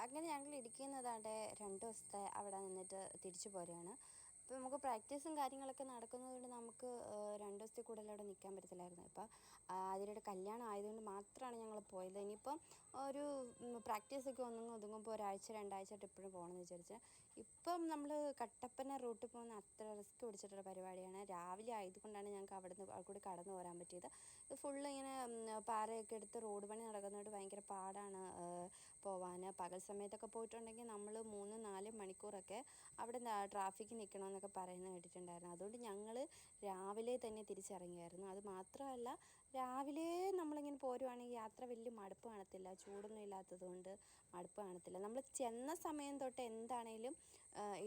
അങ്ങനെ ഞങ്ങൾ ഇരിക്കുന്നതാണ്ട് 2 ദിവസത്തെ അവിടെ നിന്നിട്ട് തിരിച്ചു പോരുകയാണ്. അപ്പോൾ നമുക്ക് പ്രാക്ടീസും കാര്യങ്ങളൊക്കെ നടക്കുന്നതുകൊണ്ട് നമുക്ക് 2 ദിവസത്തിൽ കൂടുതൽ അവിടെ നിൽക്കാൻ പറ്റത്തില്ലായിരുന്നു. ഇപ്പോൾ അതിനിടെ കല്യാണം ആയതുകൊണ്ട് മാത്രമാണ് ഞങ്ങൾ പോയത്. ഇനിയിപ്പം ഒരു പ്രാക്ടീസൊക്കെ ഒതുങ്ങുമ്പോൾ ഒരാഴ്ച 2 ആഴ്ച ട്രിപ്പിന് പോകണമെന്ന് വിചാരിച്ചാൽ ഇപ്പം നമ്മൾ കട്ടപ്പന റൂട്ടിൽ പോകുന്ന അത്ര റിസ്ക് പിടിച്ചിട്ടുള്ള പരിപാടിയാണ്. രാവിലെ ആയതുകൊണ്ടാണ് ഞങ്ങൾക്ക് അവിടെ കൂടി കടന്നു പോരാൻ പറ്റിയത്. ഇത് ഫുള്ള് ഇങ്ങനെ പാറയൊക്കെ എടുത്ത് റോഡ് പണി നടക്കുന്നതുകൊണ്ട് ഭയങ്കര പാടാണ് പോവാൻ. പകൽ സമയത്തൊക്കെ പോയിട്ടുണ്ടെങ്കിൽ നമ്മൾ 3-4 മണിക്കൂറൊക്കെ അവിടെ ട്രാഫിക്ക് നിൽക്കണമെന്നൊക്കെ പറയുന്നത് കേട്ടിട്ടുണ്ടായിരുന്നു. അതുകൊണ്ട് ഞങ്ങൾ രാവിലെ തന്നെ തിരിച്ചിറങ്ങിയായിരുന്നു. അത് മാത്രമല്ല രാവിലെ നമ്മളിങ്ങനെ പോരുവാണെങ്കിൽ യാത്ര വലിയ മടുപ്പ് കാണത്തില്ല. ചൂടൊന്നും ഇല്ലാത്തതുകൊണ്ട് മടുപ്പ് കാണത്തില്ല. നമ്മൾ ചെന്ന സമയം തൊട്ട് എന്താണേലും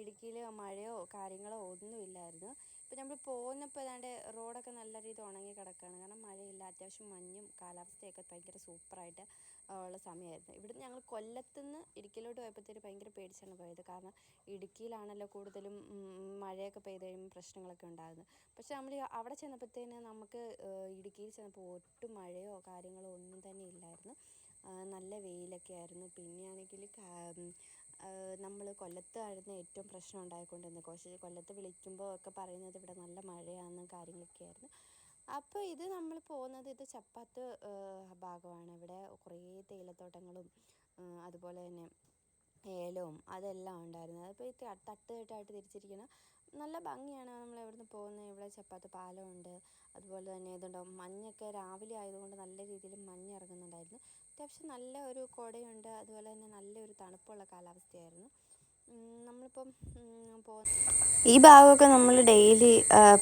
ഇടുക്കിയിൽ മഴയോ കാര്യങ്ങളോ ഒന്നുമില്ലായിരുന്നു. ഇപ്പോൾ നമ്മൾ പോന്നപ്പോൾ ഏതാണ്ട് റോഡൊക്കെ നല്ല രീതിയിൽ ഉണങ്ങി കിടക്കുകയാണ്. കാരണം മഴയില്ല, അത്യാവശ്യം മഞ്ഞും കാലാവസ്ഥയൊക്കെ ഭയങ്കര സൂപ്പറായിട്ട് ഉള്ള സമയമായിരുന്നു. ഇവിടുന്ന് ഞങ്ങൾ കൊല്ലത്തുനിന്ന് ഇടുക്കിയിലോട്ട് പോയപ്പോഴത്തേക്ക് ഭയങ്കര പേടിച്ചാണ് പോയത്. കാരണം ഇടുക്കിയിലാണല്ലോ കൂടുതലും മഴയൊക്കെ പെയ്ത് കഴിയുമ്പോൾ പ്രശ്നങ്ങളൊക്കെ ഉണ്ടാകുന്നത്. പക്ഷേ നമ്മൾ അവിടെ ചെന്നപ്പോഴത്തേന് നമുക്ക് ഇടുക്കിയിൽ ചെന്നപ്പോൾ ഒട്ടും മഴയോ കാര്യങ്ങളോ ഒന്നും തന്നെ ഇല്ലായിരുന്നു. നല്ല വെയിലൊക്കെ ആയിരുന്നു. പിന്നെയാണെങ്കിൽ നമ്മൾ കൊല്ലത്തായിരുന്നു ഏറ്റവും പ്രശ്നം ഉണ്ടായിക്കൊണ്ടിരുന്നത്. കൊല്ലത്ത് വിളിക്കുമ്പോൾ ഒക്കെ പറയുന്നത് ഇവിടെ നല്ല മഴയാണെന്നും കാര്യങ്ങളൊക്കെ ആയിരുന്നു. അപ്പോൾ ഇത് നമ്മൾ പോകുന്നത് ഇത് ചപ്പാത്ത് ഭാഗമാണ്. ഇവിടെ കുറേ തേയിലത്തോട്ടങ്ങളും അതുപോലെ തന്നെ ഏലവും അതെല്ലാം ഉണ്ടായിരുന്നു. അതിപ്പോൾ ഈ തട്ടായിട്ട് തിരിച്ചിരിക്കുന്ന നല്ല ഭംഗിയാണ്. നമ്മൾ എവിടുന്ന് പോകുന്നത്. ഇവിടെ ചപ്പാത്ത് പാലമുണ്ട്. അതുപോലെ തന്നെ ഇതുണ്ടാവും മഞ്ഞൊക്കെ രാവിലെ ആയതുകൊണ്ട് നല്ല രീതിയിൽ മഞ്ഞ് ഇറങ്ങുന്നുണ്ടായിരുന്നു. അത്യാവശ്യം നല്ല ഒരു കുടയുണ്ട്. അതുപോലെ തന്നെ നല്ലൊരു തണുപ്പുള്ള കാലാവസ്ഥയായിരുന്നു. നമ്മളിപ്പം ഈ ഭാഗമൊക്കെ നമ്മൾ ഡെയിലി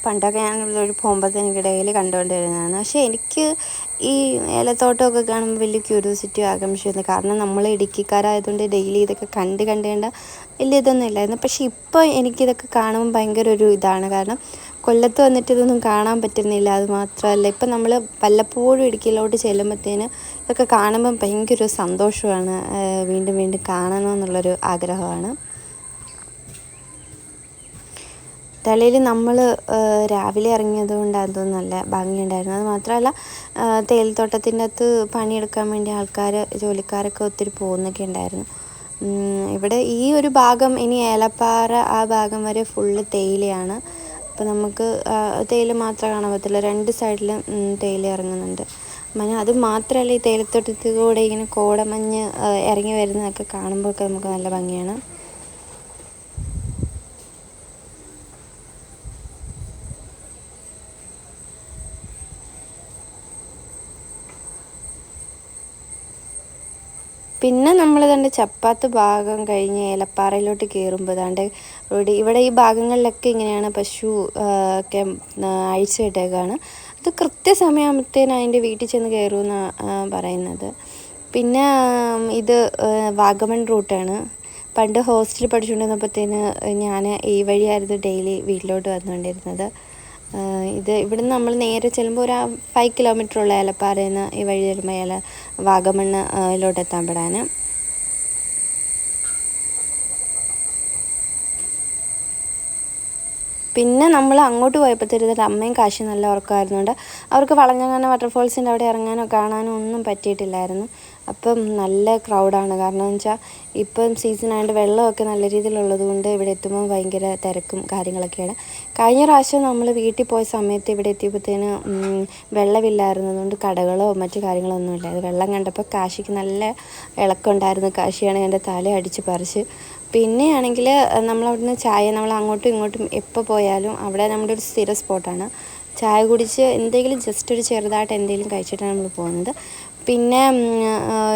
പണ്ടൊക്കെ ഞാനിവിടെ പോകുമ്പോഴത്തേന് എനിക്ക് ഡെയിലി കണ്ടുകൊണ്ടിരുന്നതാണ്. പക്ഷേ എനിക്ക് ഈ ഏലത്തോട്ടമൊക്കെ കാണുമ്പോൾ വലിയ ക്യൂരിയോസിറ്റി ആകാംക്ഷയായിരുന്നു. കാരണം നമ്മൾ ഇടുക്കിക്കാരായതുകൊണ്ട് ഡെയിലി ഇതൊക്കെ കണ്ട് വലിയ ഇതൊന്നും ഇല്ലായിരുന്നു. പക്ഷേ ഇപ്പോൾ എനിക്കിതൊക്കെ കാണുമ്പോൾ ഭയങ്കര ഒരു ഇതാണ്. കാരണം കൊല്ലത്ത് വന്നിട്ട് ഇതൊന്നും കാണാൻ പറ്റുന്നില്ല. അത് മാത്രമല്ല ഇപ്പം നമ്മൾ വല്ലപ്പോഴും ഇടുക്കിയിലോട്ട് ചെല്ലുമ്പോഴത്തേന് ഇതൊക്കെ കാണുമ്പം ഭയങ്കര ഒരു സന്തോഷമാണ്. വീണ്ടും വീണ്ടും കാണണമെന്നുള്ളൊരു ആഗ്രഹമാണ്. തലയിൽ നമ്മൾ രാവിലെ ഇറങ്ങിയത് കൊണ്ട് അതൊന്നും നല്ല ഭംഗിയുണ്ടായിരുന്നു. അത് മാത്രമല്ല തേയിലത്തോട്ടത്തിൻ്റെ അകത്ത് പണിയെടുക്കാൻ വേണ്ടി ജോലിക്കാരൊക്കെ ഒത്തിരി പോകുന്നൊക്കെ ഉണ്ടായിരുന്നു. ഇവിടെ ഈ ഒരു ഭാഗം ഇനി ഏലപ്പാറ ആ ഭാഗം വരെ ഫുള്ള് തേയിലയാണ്. അപ്പോൾ നമുക്ക് തേയില മാത്രമേ കാണാൻ പറ്റില്ല. 2 സൈഡിലും തേയില ഇറങ്ങുന്നുണ്ട്. അത് മാത്രമല്ല ഈ തേയിലത്തോട്ടത്തിൽ കൂടെ ഇങ്ങനെ കോടമഞ്ഞ് ഇറങ്ങി വരുന്നതൊക്കെ കാണുമ്പോഴൊക്കെ നമുക്ക് നല്ല ഭംഗിയാണ്. പിന്നെ നമ്മൾ ദാണ്ട് ചപ്പാത്ത് ഭാഗം കഴിഞ്ഞ് ഏലപ്പാറയിലോട്ട് കയറുമ്പോൾ ദാണ്ട് ഇവിടെ ഈ ഭാഗങ്ങളിലൊക്കെ ഇങ്ങനെയാണ് പശു ഒക്കെ അഴിച്ചു വിട്ടേക്കാണ്. അത് കൃത്യസമയമാകുമ്പോഴത്തേന് അതിൻ്റെ വീട്ടിൽ ചെന്ന് കയറുമെന്നാണ് പറയുന്നത്. പിന്നെ ഇത് വാഗമൺ റൂട്ടാണ്. പണ്ട് ഹോസ്റ്റലിൽ പഠിച്ചുകൊണ്ടിരുന്നപ്പോഴത്തേന് ഞാൻ ഈ വഴിയായിരുന്നു ഡെയിലി വീട്ടിലോട്ട് വന്നുകൊണ്ടിരുന്നത്. ഇവിടുന്ന് നമ്മൾ നേരെ ചെല്ലുമ്പോൾ ഒരു 5 കിലോമീറ്ററുള്ള ഏലപ്പാറയിൽ നിന്ന് ഈ വഴി ചെല്ലുമ്പോൾ വാഗമണ്ണിലോട്ട് എത്താൻ പെടാൻ. പിന്നെ നമ്മൾ അങ്ങോട്ട് പോയപ്പോഴത്തേക്ക് അമ്മയും കാശിയും നല്ല ഉറക്കമായിരുന്നുകൊണ്ട് അവർക്ക് വളഞ്ഞങ്ങനെ വാട്ടർഫോൾസിൻ്റെ അവിടെ ഇറങ്ങാനോ കാണാനോ ഒന്നും പറ്റിയിട്ടില്ലായിരുന്നു. അപ്പം നല്ല ക്രൗഡാണ്. കാരണം എന്ന് വെച്ചാൽ ഇപ്പം സീസണായതുകൊണ്ട് വെള്ളമൊക്കെ നല്ല രീതിയിലുള്ളത് കൊണ്ട് ഇവിടെ എത്തുമ്പോൾ ഭയങ്കര തിരക്കും കാര്യങ്ങളൊക്കെയാണ്. കഴിഞ്ഞ പ്രാവശ്യം നമ്മൾ വീട്ടിൽ പോയ സമയത്ത് ഇവിടെ എത്തിയപ്പോഴത്തേന് വെള്ളമില്ലായിരുന്നതുകൊണ്ട് കടകളോ മറ്റു കാര്യങ്ങളോ ഒന്നും ഇല്ല. അത് വെള്ളം കണ്ടപ്പോൾ കാശിക്ക് നല്ല ഇളക്കമുണ്ടായിരുന്നു. കാശിയാണെങ്കിൽ എൻ്റെ തല അടിച്ച് പറിച്ച്. പിന്നെയാണെങ്കിൽ നമ്മളവിടുന്ന് നമ്മൾ അങ്ങോട്ടും ഇങ്ങോട്ടും എപ്പോൾ പോയാലും അവിടെ നമ്മുടെ ഒരു സ്ഥിര സ്പോട്ടാണ്. ചായ കുടിച്ച് എന്തെങ്കിലും ജസ്റ്റ് ഒരു ചെറുതായിട്ട് എന്തെങ്കിലും കഴിച്ചിട്ടാണ് നമ്മൾ പോകുന്നത്. പിന്നെ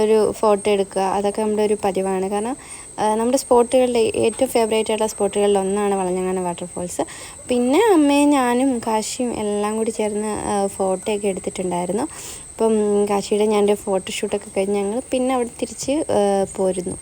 ഒരു ഫോട്ടോ എടുക്കുക അതൊക്കെ നമ്മുടെ ഒരു പതിവാണ്. കാരണം നമ്മുടെ സ്പോട്ടുകളിൽ ഏറ്റവും ഫേവറേറ്റ് ആയിട്ടുള്ള സ്പോട്ടുകളിൽ ഒന്നാണ് വളഞ്ഞങ്ങാനം വാട്ടർഫോൾസ്. പിന്നെ അമ്മയും ഞാനും കാശിയും എല്ലാം കൂടി ചേർന്ന് ഫോട്ടോയൊക്കെ എടുത്തിട്ടുണ്ടായിരുന്നു. അപ്പം കാശിയുടെ ഞാൻ ഫോട്ടോഷൂട്ടൊക്കെ കഴിഞ്ഞ് ഞങ്ങൾ പിന്നെ അവിടെ തിരിച്ച് പോരുന്നു.